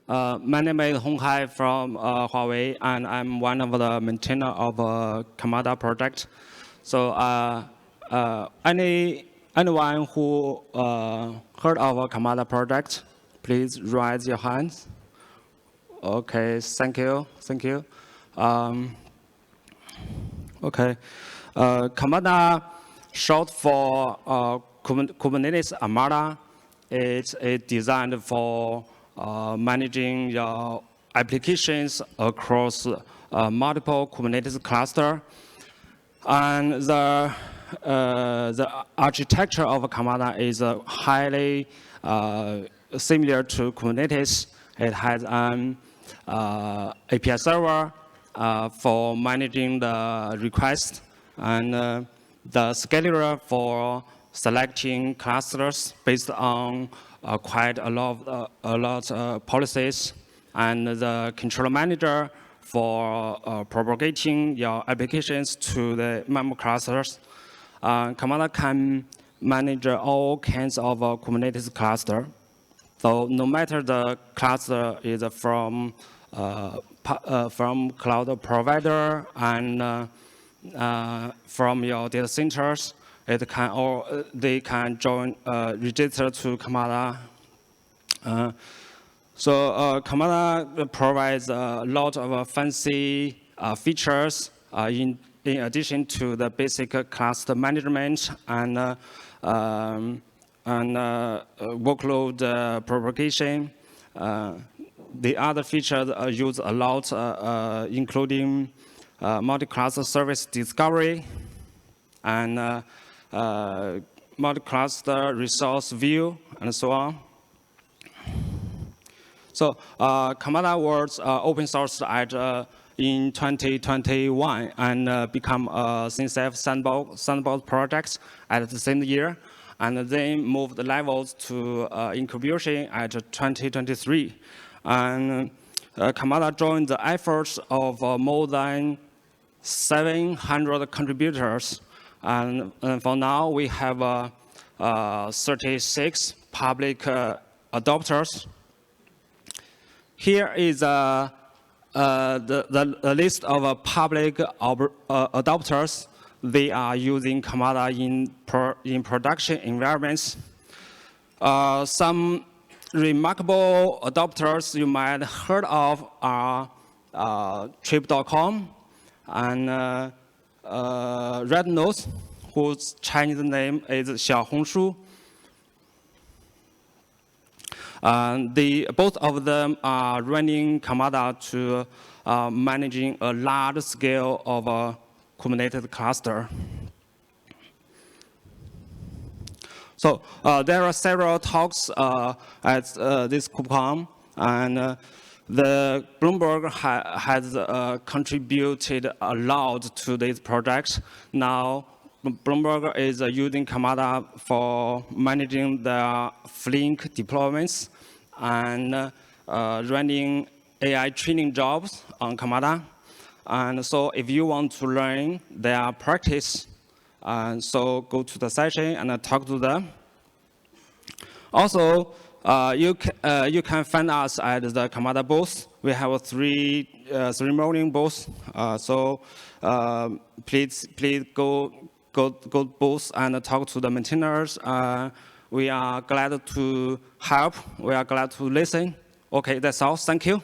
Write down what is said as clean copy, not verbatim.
My name is Hongcai from Huawei, and I'm one of the maintainers of Karmada project. So anyone who heard of Karmada project, please raise your hands. Okay, thank you. Okay, Karmada, short for Kubernetes Armada, it's designed for managing your applications across multiple Kubernetes clusters. And the architecture of Karmada is highly similar to Kubernetes. It has an API server for managing the request, and the scheduler for selecting clusters based on quite a lot of policies, and the control manager for propagating your applications to the member clusters. Karmada can manage all kinds of Kubernetes cluster. So no matter the cluster is from cloud provider and from your data centers, they can join register to Karmada. So Karmada provides a lot of fancy features in addition to the basic cluster management and workload propagation. The other features are used a lot, including multi-cluster service discovery and multi-cluster resource view, and so on. So Karmada was open sourced in 2021 and become a CNCF sandbox project at the same year, and then moved levels to incubation at 2023. And Karmada joined the efforts of more than 700 contributors. And for now, we have 36 public adopters. Here is the list of public adopters. They are using Karmada in production environments. Some remarkable adopters you might have heard of are Trip.com and Red Nose, whose Chinese name is Xiaohongshu. Both of them are running Karmada to managing a large scale of a Kubernetes cluster. So there are several talks at this KubeCon, and the Bloomberg has contributed a lot to this project. Now, Bloomberg is using Karmada for managing the Flink deployments and running AI training jobs on Karmada. And so if you want to learn their practice, so go to the session and talk to them. Also, you can find us at the Karmada booth. We have three morning booths. So please go booth and talk to the maintainers. We are glad to help. We are glad to listen. Okay, that's all. Thank you.